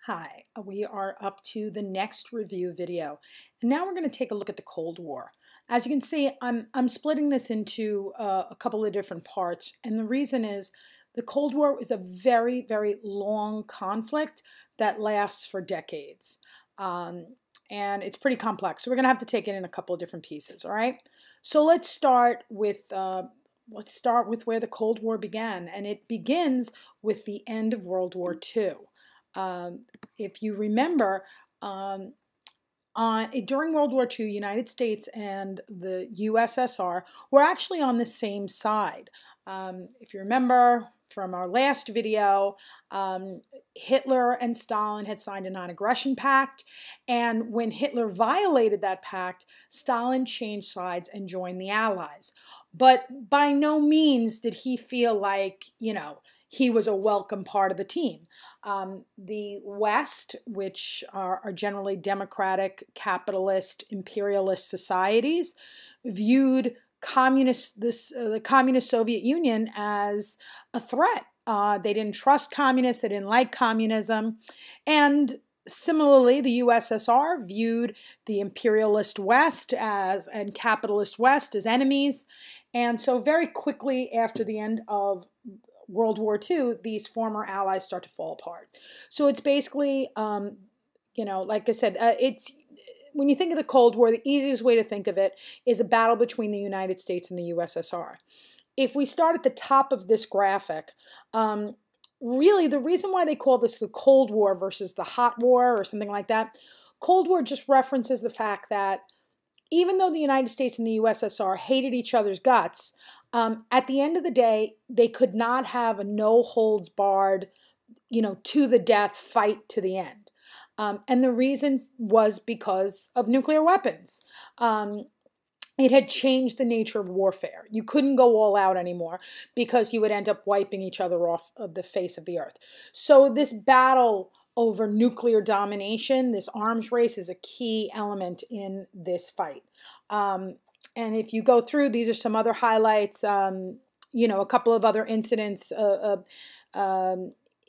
Hi, we are up to the next review video. And now we're going to take a look at the Cold War. As you can see, I'm splitting this into a couple of different parts. And the reason is the Cold War is a very, very long conflict that lasts for decades. And it's pretty complex. So we're going to have to take it in a couple of different pieces, all right? So let's start with where the Cold War began. And it begins with the end of World War II. If you remember, during World War II, United States and the USSR were actually on the same side. If you remember from our last video, Hitler and Stalin had signed a non-aggression pact, and when Hitler violated that pact, Stalin changed sides and joined the Allies. But by no means did he feel like, he was a welcome part of the team. The West, which are generally democratic, capitalist, imperialist societies, viewed the communist Soviet Union as a threat. They didn't trust communists. They didn't like communism. And similarly, the USSR viewed the imperialist West and capitalist West as enemies. And so very quickly after the end of World War II, these former allies start to fall apart. So it's basically, like I said, when you think of the Cold War, the easiest way to think of it is a battle between the United States and the USSR. If we start at the top of this graphic, really the reason why they call this the Cold War versus the Hot War or something like that, Cold War just references the fact that even though the United States and the USSR hated each other's guts, at the end of the day, they could not have a no-holds-barred, to the death fight to the end. And the reason was because of nuclear weapons. It had changed the nature of warfare. You couldn't go all out anymore because you would end up wiping each other off of the face of the earth. So this battle over nuclear domination, this arms race, is a key element in this fight. And if you go through, these are some other highlights, a couple of other incidents,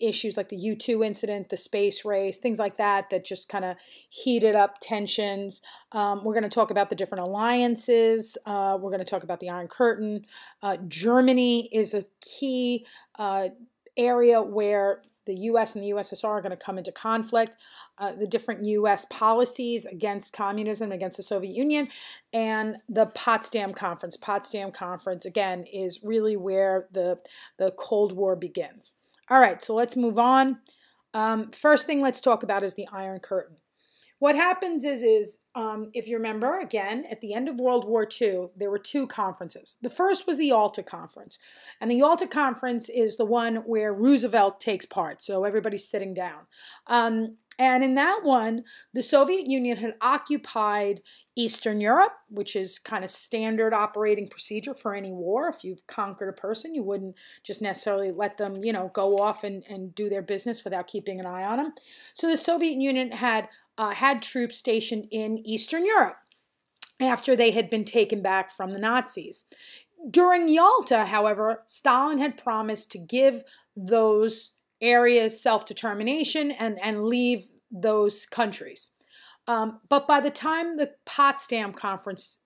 issues like the U-2 incident, the space race, things like that, that just kind of heated up tensions. We're going to talk about the different alliances. We're going to talk about the Iron Curtain. Germany is a key area where the U.S. and the USSR are going to come into conflict, the different U.S. policies against communism, against the Soviet Union, and the Potsdam Conference. Potsdam Conference, again, is really where the Cold War begins. All right, so let's move on. First thing let's talk about is the Iron Curtain. What happens is if you remember, again, at the end of World War II, there were two conferences. The first was the Yalta Conference. And the Yalta Conference is the one where Roosevelt takes part. So everybody's sitting down. And in that one, the Soviet Union had occupied Eastern Europe, which is kind of standard operating procedure for any war. If you've conquered a person, you wouldn't just necessarily let them, go off and do their business without keeping an eye on them. So the Soviet Union had troops stationed in Eastern Europe after they had been taken back from the Nazis. During Yalta, however, Stalin had promised to give those areas self-determination and leave those countries. But by the time the Potsdam Conference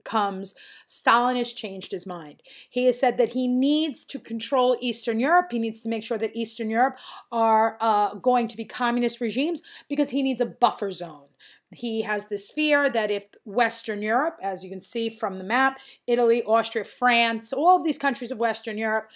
comes, Stalin has changed his mind. He has said that he needs to control Eastern Europe. He needs to make sure that Eastern Europe are going to be communist regimes because he needs a buffer zone. He has this fear that if Western Europe, as you can see from the map, Italy, Austria, France, all of these countries of Western Europe,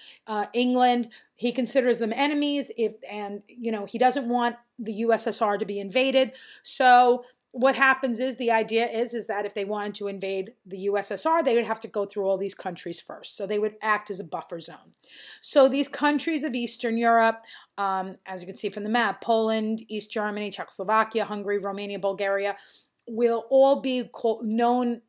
England, he considers them enemies. He doesn't want the USSR to be invaded. So what happens is, the idea is that if they wanted to invade the USSR, they would have to go through all these countries first. So they would act as a buffer zone. So these countries of Eastern Europe, as you can see from the map, Poland, East Germany, Czechoslovakia, Hungary, Romania, Bulgaria, will all be known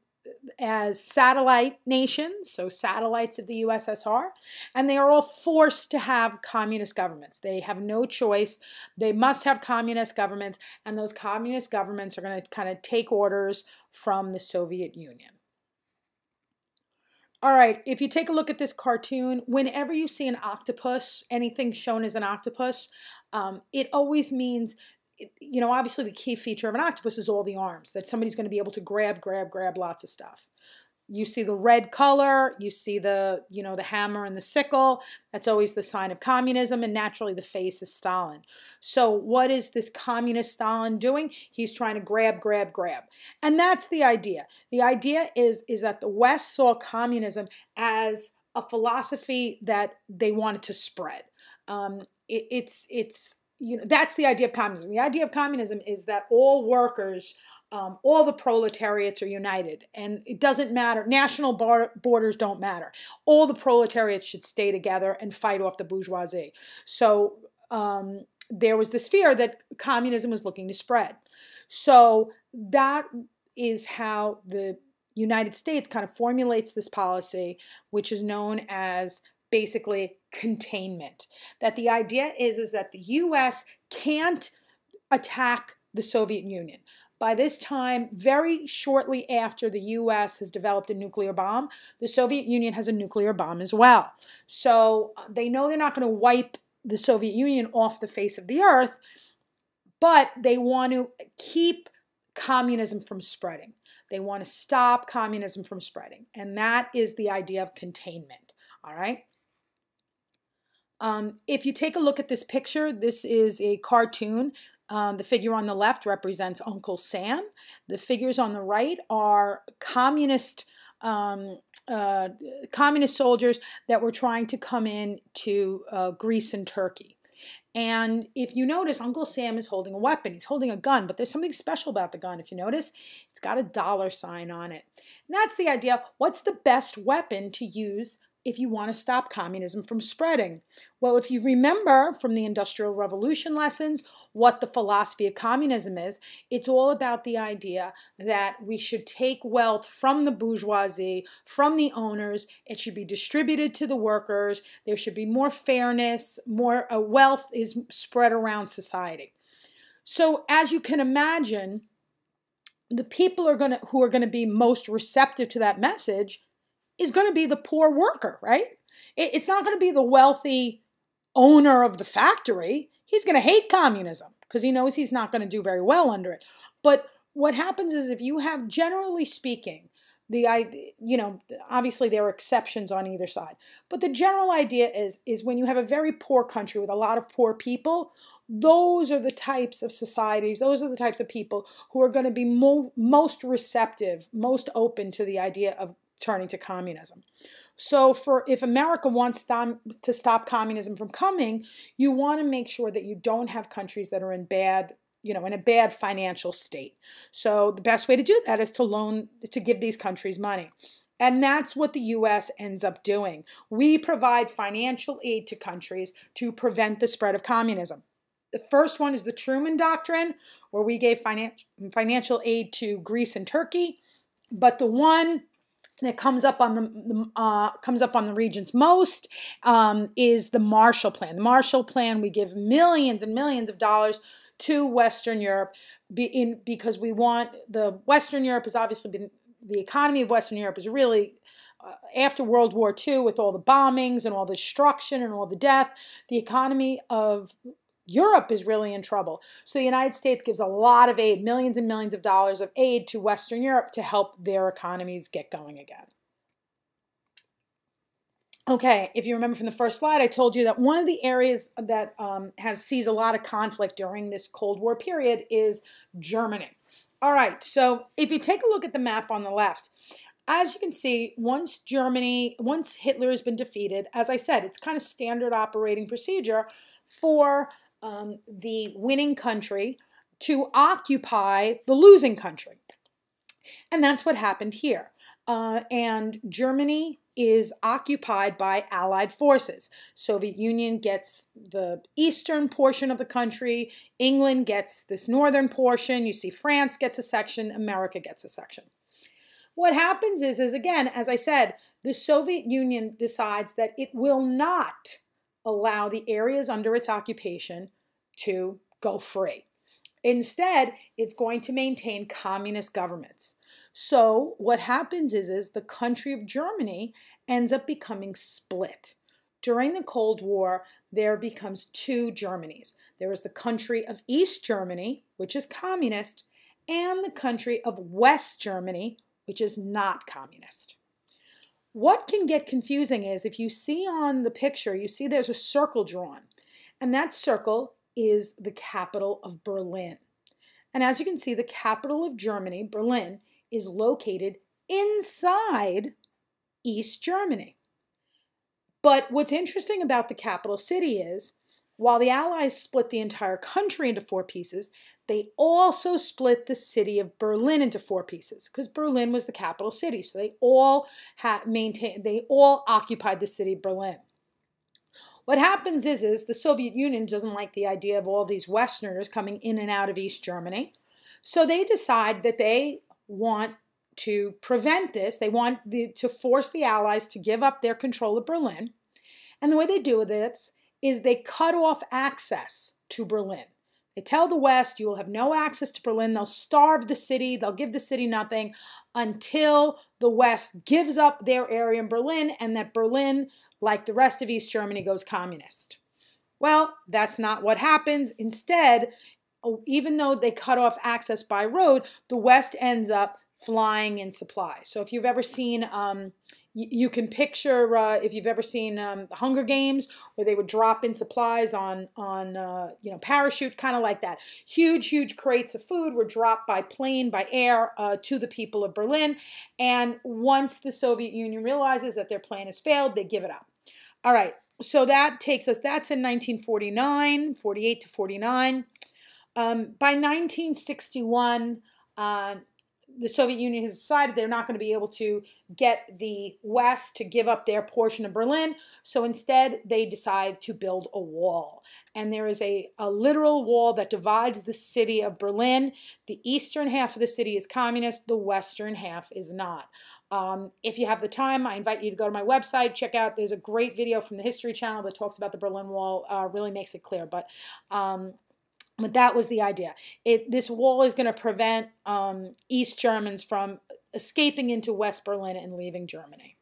as satellite nations, so satellites of the USSR, and they are all forced to have communist governments. They have no choice. They must have communist governments, and those communist governments are going to kind of take orders from the Soviet Union. All right, if you take a look at this cartoon, whenever you see an octopus, anything shown as an octopus, it always means obviously the key feature of an octopus is all the arms, that somebody's going to be able to grab lots of stuff. You see the red color, you see the hammer and the sickle. That's always the sign of communism, and naturally the face is Stalin. So what is this communist Stalin doing? He's trying to grab. And that's the idea. The idea is that the West saw communism as a philosophy that they wanted to spread. That's the idea of communism. The idea of communism is that all workers, all the proletariats are united, and it doesn't matter. National borders don't matter. All the proletariats should stay together and fight off the bourgeoisie. So there was this fear that communism was looking to spread. So that is how the United States kind of formulates this policy, which is known as basically containment. That the idea is that the U.S. can't attack the Soviet Union. By this time, very shortly after the U.S. has developed a nuclear bomb, the Soviet Union has a nuclear bomb as well. So they know they're not going to wipe the Soviet Union off the face of the earth, but they want to keep communism from spreading. They want to stop communism from spreading. And that is the idea of containment. All right? If you take a look at this picture, this is a cartoon. The figure on the left represents Uncle Sam. The figures on the right are communist soldiers that were trying to come in to Greece and Turkey. And if you notice, Uncle Sam is holding a weapon. He's holding a gun, but there's something special about the gun. If you notice, it's got a $sign on it. And that's the idea. What's the best weapon to use if you want to stop communism from spreading? Well, if you remember from the Industrial Revolution lessons what the philosophy of communism is, it's all about the idea that we should take wealth from the bourgeoisie, from the owners. It should be distributed to the workers. There should be more fairness, more wealth is spread around society. So as you can imagine, the people who are going to be most receptive to that message is going to be the poor worker, right? It's not going to be the wealthy owner of the factory. He's going to hate communism because he knows he's not going to do very well under it. But what happens is, if you have, generally speaking, obviously there are exceptions on either side, but the general idea is when you have a very poor country with a lot of poor people, those are the types of societies, those are the types of people who are going to be most receptive, most open to the idea of turning to communism. So if America wants to stop communism from coming, you want to make sure that you don't have countries that are in a bad financial state. So the best way to do that is to give these countries money. And that's what the U.S. ends up doing. We provide financial aid to countries to prevent the spread of communism. The first one is the Truman Doctrine, where we gave financial aid to Greece and Turkey. But the one that comes up on the regions most is the Marshall Plan. The Marshall Plan, we give millions and millions of dollars to Western Europe because we want Western Europe has obviously been, the economy of Western Europe is really, after World War II, with all the bombings and all the destruction and all the death, the economy of Europe is really in trouble. So the United States gives a lot of aid, millions and millions of dollars of aid to Western Europe to help their economies get going again. Okay, if you remember from the first slide, I told you that one of the areas that sees a lot of conflict during this Cold War period is Germany. All right, so if you take a look at the map on the left, as you can see, once Hitler has been defeated, as I said, it's kind of standard operating procedure for the winning country to occupy the losing country. And that's what happened here. And Germany is occupied by Allied forces. Soviet Union gets the eastern portion of the country. England gets this northern portion. You see France gets a section. America gets a section. What happens is again, as I said, the Soviet Union decides that it will not allow the areas under its occupation to go free. Instead, it's going to maintain communist governments. So what happens is the country of Germany ends up becoming split. during the Cold War, there becomes two Germanys. There is the country of East Germany, which is communist, and the country of West Germany, which is not communist. What can get confusing is if you see on the picture, you see there's a circle drawn, and that circle is the capital of Berlin. And as you can see, the capital of Germany, Berlin, is located inside East Germany. But what's interesting about the capital city is, while the Allies split the entire country into four pieces, they also split the city of Berlin into four pieces because Berlin was the capital city. So they all occupied the city of Berlin. What happens is the Soviet Union doesn't like the idea of all these Westerners coming in and out of East Germany. So they decide that they want to prevent this. They want to force the Allies to give up their control of Berlin. And the way they do this is they cut off access to Berlin. They tell the West, you will have no access to Berlin. They'll starve the city. They'll give the city nothing until the West gives up their area in Berlin and that Berlin, like the rest of East Germany, goes communist. Well, that's not what happens. Instead, even though they cut off access by road, the West ends up flying in supplies. So if you've ever seen, you can picture, if you've ever seen the Hunger Games, where they would drop in supplies on parachute, kind of like that. Huge crates of food were dropped by plane, by air, to the people of Berlin. And once the Soviet Union realizes that their plan has failed, they give it up. All right, so that takes us, that's in 1949, 48 to 49. By 1961, the Soviet Union has decided they're not going to be able to get the West to give up their portion of Berlin. So instead, they decide to build a wall. And there is a literal wall that divides the city of Berlin. The eastern half of the city is communist. The western half is not. If you have the time, I invite you to go to my website, check out, there's a great video from the History Channel that talks about the Berlin Wall, really makes it clear. But that was the idea. This wall is going to prevent East Germans from escaping into West Berlin and leaving Germany.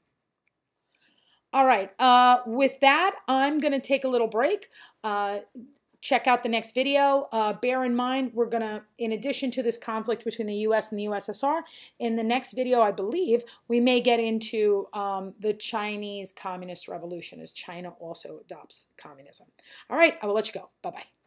All right, with that, I'm going to take a little break. Check out the next video. Bear in mind, we're going to, in addition to this conflict between the U.S. and the USSR, in the next video, I believe, we may get into the Chinese Communist Revolution as China also adopts communism. All right, I will let you go. Bye-bye.